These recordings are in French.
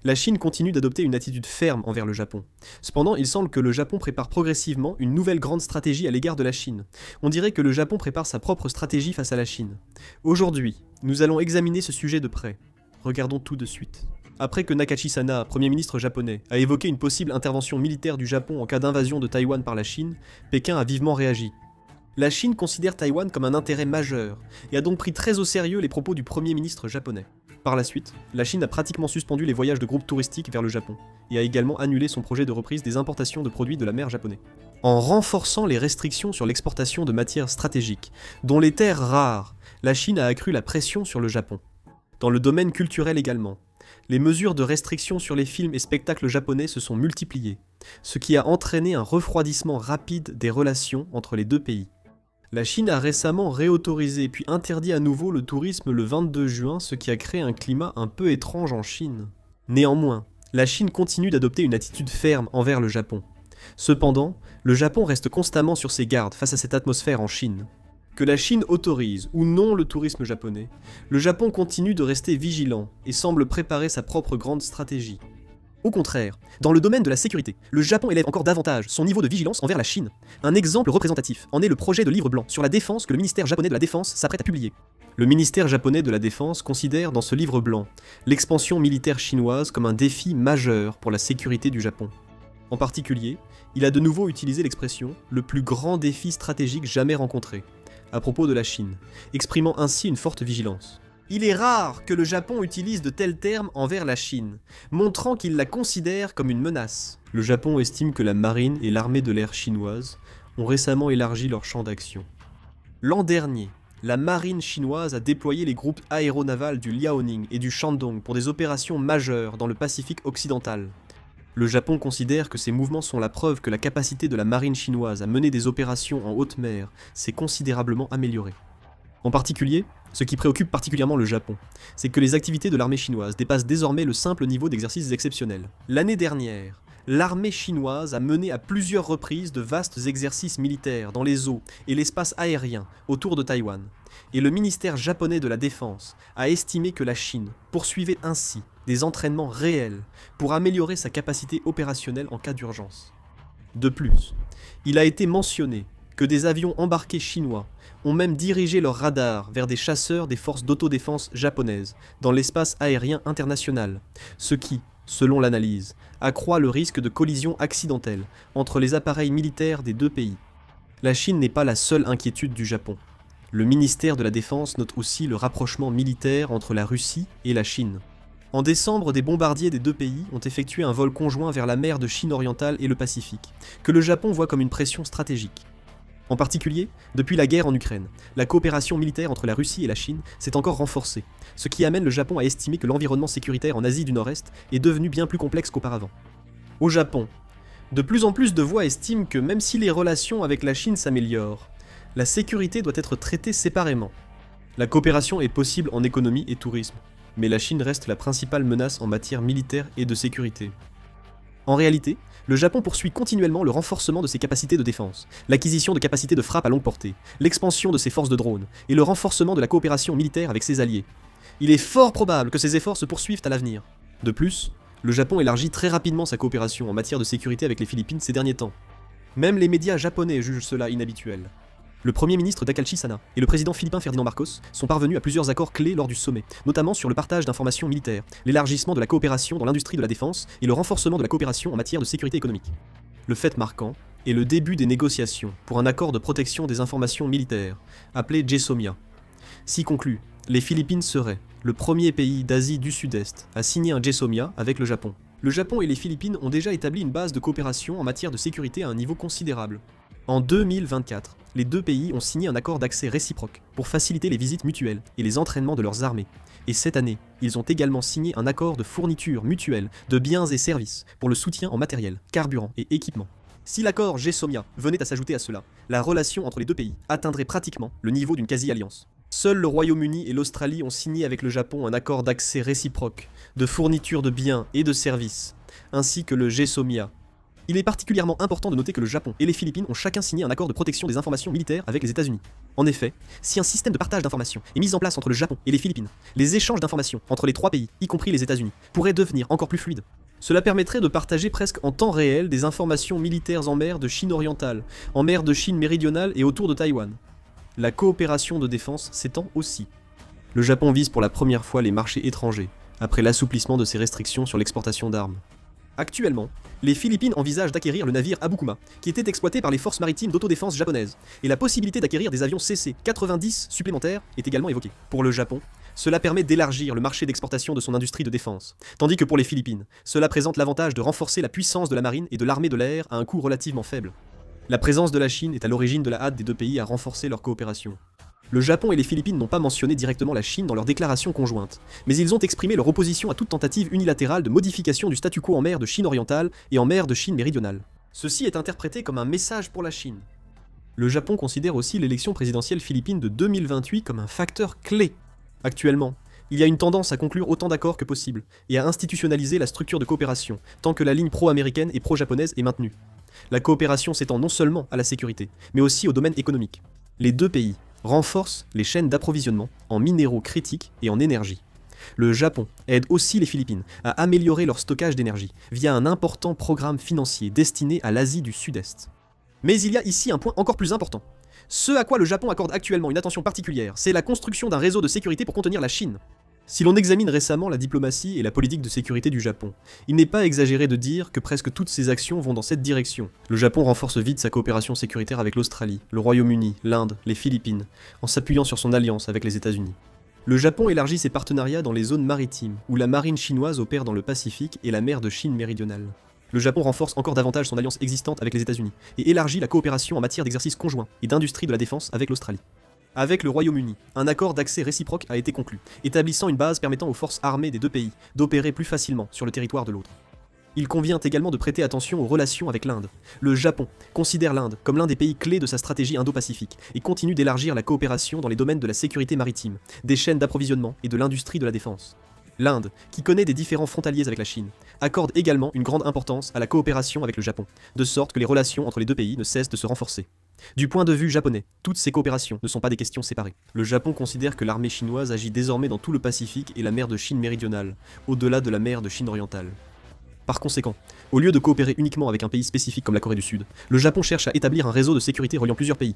La Chine continue d'adopter une attitude ferme envers le Japon. Cependant, il semble que le Japon prépare progressivement une nouvelle grande stratégie à l'égard de la Chine. On dirait que le Japon prépare sa propre stratégie face à la Chine. Aujourd'hui, nous allons examiner ce sujet de près. Regardons tout de suite. Après que Nakachi Sana, Premier ministre japonais, a évoqué une possible intervention militaire du Japon en cas d'invasion de Taïwan par la Chine, Pékin a vivement réagi. La Chine considère Taïwan comme un intérêt majeur, et a donc pris très au sérieux les propos du Premier ministre japonais. Par la suite, la Chine a pratiquement suspendu les voyages de groupes touristiques vers le Japon, et a également annulé son projet de reprise des importations de produits de la mer japonais. En renforçant les restrictions sur l'exportation de matières stratégiques, dont les terres rares, la Chine a accru la pression sur le Japon. Dans le domaine culturel également, les mesures de restriction sur les films et spectacles japonais se sont multipliées, ce qui a entraîné un refroidissement rapide des relations entre les deux pays. La Chine a récemment réautorisé puis interdit à nouveau le tourisme le 22 juin, ce qui a créé un climat un peu étrange en Chine. Néanmoins, la Chine continue d'adopter une attitude ferme envers le Japon. Cependant, le Japon reste constamment sur ses gardes face à cette atmosphère en Chine. Que la Chine autorise ou non le tourisme japonais, le Japon continue de rester vigilant et semble préparer sa propre grande stratégie. Au contraire, dans le domaine de la sécurité, le Japon élève encore davantage son niveau de vigilance envers la Chine. Un exemple représentatif en est le projet de livre blanc sur la défense que le ministère japonais de la Défense s'apprête à publier. Le ministère japonais de la Défense considère dans ce livre blanc l'expansion militaire chinoise comme un défi majeur pour la sécurité du Japon. En particulier, il a de nouveau utilisé l'expression « le plus grand défi stratégique jamais rencontré » à propos de la Chine, exprimant ainsi une forte vigilance. Il est rare que le Japon utilise de tels termes envers la Chine, montrant qu'il la considère comme une menace. Le Japon estime que la marine et l'armée de l'air chinoise ont récemment élargi leur champ d'action. L'an dernier, la marine chinoise a déployé les groupes aéronavals du Liaoning et du Shandong pour des opérations majeures dans le Pacifique occidental. Le Japon considère que ces mouvements sont la preuve que la capacité de la marine chinoise à mener des opérations en haute mer s'est considérablement améliorée. En particulier, ce qui préoccupe particulièrement le Japon, c'est que les activités de l'armée chinoise dépassent désormais le simple niveau d'exercice exceptionnel. L'année dernière, l'armée chinoise a mené à plusieurs reprises de vastes exercices militaires dans les eaux et l'espace aérien autour de Taïwan, et le ministère japonais de la Défense a estimé que la Chine poursuivait ainsi des entraînements réels pour améliorer sa capacité opérationnelle en cas d'urgence. De plus, il a été mentionné que des avions embarqués chinois ont même dirigé leurs radars vers des chasseurs des forces d'autodéfense japonaises dans l'espace aérien international, ce qui, selon l'analyse, accroît le risque de collision accidentelle entre les appareils militaires des deux pays. La Chine n'est pas la seule inquiétude du Japon. Le ministère de la Défense note aussi le rapprochement militaire entre la Russie et la Chine. En décembre, des bombardiers des deux pays ont effectué un vol conjoint vers la mer de Chine orientale et le Pacifique, que le Japon voit comme une pression stratégique. En particulier, depuis la guerre en Ukraine, la coopération militaire entre la Russie et la Chine s'est encore renforcée, ce qui amène le Japon à estimer que l'environnement sécuritaire en Asie du Nord-Est est devenu bien plus complexe qu'auparavant. Au Japon, de plus en plus de voix estiment que même si les relations avec la Chine s'améliorent, la sécurité doit être traitée séparément. La coopération est possible en économie et tourisme, mais la Chine reste la principale menace en matière militaire et de sécurité. En réalité, le Japon poursuit continuellement le renforcement de ses capacités de défense, l'acquisition de capacités de frappe à longue portée, l'expansion de ses forces de drones et le renforcement de la coopération militaire avec ses alliés. Il est fort probable que ces efforts se poursuivent à l'avenir. De plus, le Japon élargit très rapidement sa coopération en matière de sécurité avec les Philippines ces derniers temps. Même les médias japonais jugent cela inhabituel. Le Premier ministre Nakachi Sana et le président philippin Ferdinand Marcos sont parvenus à plusieurs accords clés lors du sommet, notamment sur le partage d'informations militaires, l'élargissement de la coopération dans l'industrie de la défense et le renforcement de la coopération en matière de sécurité économique. Le fait marquant est le début des négociations pour un accord de protection des informations militaires, appelé GSOMIA. Si conclu, les Philippines seraient le premier pays d'Asie du Sud-Est à signer un GSOMIA avec le Japon. Le Japon et les Philippines ont déjà établi une base de coopération en matière de sécurité à un niveau considérable. En 2024, les deux pays ont signé un accord d'accès réciproque pour faciliter les visites mutuelles et les entraînements de leurs armées. Et cette année, ils ont également signé un accord de fourniture mutuelle de biens et services pour le soutien en matériel, carburant et équipement. Si l'accord GSOMIA venait à s'ajouter à cela, la relation entre les deux pays atteindrait pratiquement le niveau d'une quasi-alliance. Seuls le Royaume-Uni et l'Australie ont signé avec le Japon un accord d'accès réciproque, de fourniture de biens et de services, ainsi que le GSOMIA. Il est particulièrement important de noter que le Japon et les Philippines ont chacun signé un accord de protection des informations militaires avec les États-Unis. En effet, si un système de partage d'informations est mis en place entre le Japon et les Philippines, les échanges d'informations entre les trois pays, y compris les États-Unis, pourraient devenir encore plus fluides. Cela permettrait de partager presque en temps réel des informations militaires en mer de Chine orientale, en mer de Chine méridionale et autour de Taïwan. La coopération de défense s'étend aussi. Le Japon vise pour la première fois les marchés étrangers, après l'assouplissement de ses restrictions sur l'exportation d'armes. Actuellement, les Philippines envisagent d'acquérir le navire Abukuma, qui était exploité par les forces maritimes d'autodéfense japonaises, et la possibilité d'acquérir des avions CC-90 supplémentaires est également évoquée. Pour le Japon, cela permet d'élargir le marché d'exportation de son industrie de défense, tandis que pour les Philippines, cela présente l'avantage de renforcer la puissance de la marine et de l'armée de l'air à un coût relativement faible. La présence de la Chine est à l'origine de la hâte des deux pays à renforcer leur coopération. Le Japon et les Philippines n'ont pas mentionné directement la Chine dans leurs déclarations conjointes, mais ils ont exprimé leur opposition à toute tentative unilatérale de modification du statu quo en mer de Chine orientale et en mer de Chine méridionale. Ceci est interprété comme un message pour la Chine. Le Japon considère aussi l'élection présidentielle philippine de 2028 comme un facteur clé. Actuellement, il y a une tendance à conclure autant d'accords que possible, et à institutionnaliser la structure de coopération, tant que la ligne pro-américaine et pro-japonaise est maintenue. La coopération s'étend non seulement à la sécurité, mais aussi au domaine économique. Les deux pays renforcent les chaînes d'approvisionnement en minéraux critiques et en énergie. Le Japon aide aussi les Philippines à améliorer leur stockage d'énergie via un important programme financier destiné à l'Asie du Sud-Est. Mais il y a ici un point encore plus important. Ce à quoi le Japon accorde actuellement une attention particulière, c'est la construction d'un réseau de sécurité pour contenir la Chine. Si l'on examine récemment la diplomatie et la politique de sécurité du Japon, il n'est pas exagéré de dire que presque toutes ses actions vont dans cette direction. Le Japon renforce vite sa coopération sécuritaire avec l'Australie, le Royaume-Uni, l'Inde, les Philippines, en s'appuyant sur son alliance avec les États-Unis. Le Japon élargit ses partenariats dans les zones maritimes, où la marine chinoise opère dans le Pacifique et la mer de Chine méridionale. Le Japon renforce encore davantage son alliance existante avec les États-Unis, et élargit la coopération en matière d'exercice conjoint et d'industrie de la défense avec l'Australie. Avec le Royaume-Uni, un accord d'accès réciproque a été conclu, établissant une base permettant aux forces armées des deux pays d'opérer plus facilement sur le territoire de l'autre. Il convient également de prêter attention aux relations avec l'Inde. Le Japon considère l'Inde comme l'un des pays clés de sa stratégie indo-pacifique et continue d'élargir la coopération dans les domaines de la sécurité maritime, des chaînes d'approvisionnement et de l'industrie de la défense. L'Inde, qui connaît des différends frontaliers avec la Chine, accorde également une grande importance à la coopération avec le Japon, de sorte que les relations entre les deux pays ne cessent de se renforcer. Du point de vue japonais, toutes ces coopérations ne sont pas des questions séparées. Le Japon considère que l'armée chinoise agit désormais dans tout le Pacifique et la mer de Chine méridionale, au-delà de la mer de Chine orientale. Par conséquent, au lieu de coopérer uniquement avec un pays spécifique comme la Corée du Sud, le Japon cherche à établir un réseau de sécurité reliant plusieurs pays.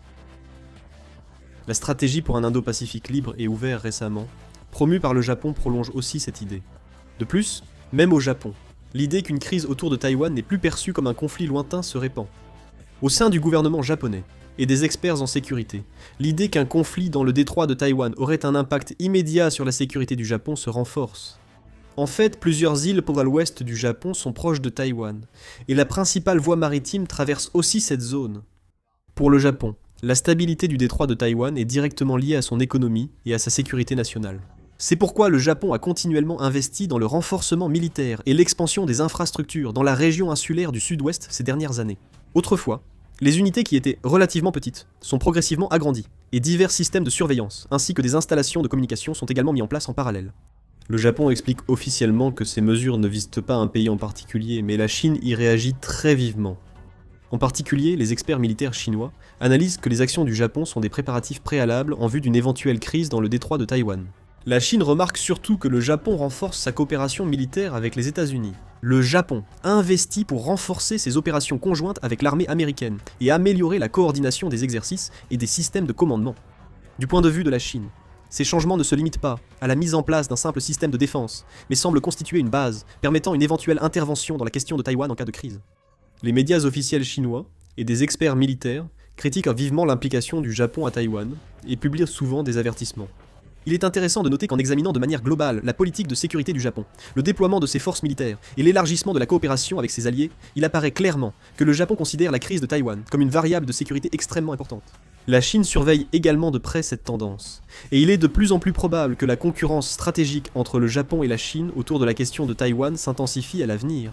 La stratégie pour un Indo-Pacifique libre et ouvert récemment, promue par le Japon, prolonge aussi cette idée. De plus, même au Japon, l'idée qu'une crise autour de Taïwan n'est plus perçue comme un conflit lointain se répand. Au sein du gouvernement japonais et des experts en sécurité, l'idée qu'un conflit dans le détroit de Taïwan aurait un impact immédiat sur la sécurité du Japon se renforce. En fait, plusieurs îles pour l'ouest du Japon sont proches de Taïwan, et la principale voie maritime traverse aussi cette zone. Pour le Japon, la stabilité du détroit de Taïwan est directement liée à son économie et à sa sécurité nationale. C'est pourquoi le Japon a continuellement investi dans le renforcement militaire et l'expansion des infrastructures dans la région insulaire du sud-ouest ces dernières années. Autrefois, les unités qui étaient relativement petites sont progressivement agrandies, et divers systèmes de surveillance ainsi que des installations de communication sont également mis en place en parallèle. Le Japon explique officiellement que ces mesures ne visent pas un pays en particulier, mais la Chine y réagit très vivement. En particulier, les experts militaires chinois analysent que les actions du Japon sont des préparatifs préalables en vue d'une éventuelle crise dans le détroit de Taïwan. La Chine remarque surtout que le Japon renforce sa coopération militaire avec les États-Unis. Le Japon investit pour renforcer ses opérations conjointes avec l'armée américaine et améliorer la coordination des exercices et des systèmes de commandement. Du point de vue de la Chine, ces changements ne se limitent pas à la mise en place d'un simple système de défense, mais semblent constituer une base permettant une éventuelle intervention dans la question de Taïwan en cas de crise. Les médias officiels chinois et des experts militaires critiquent vivement l'implication du Japon à Taïwan et publient souvent des avertissements. Il est intéressant de noter qu'en examinant de manière globale la politique de sécurité du Japon, le déploiement de ses forces militaires et l'élargissement de la coopération avec ses alliés, il apparaît clairement que le Japon considère la crise de Taïwan comme une variable de sécurité extrêmement importante. La Chine surveille également de près cette tendance, et il est de plus en plus probable que la concurrence stratégique entre le Japon et la Chine autour de la question de Taïwan s'intensifie à l'avenir.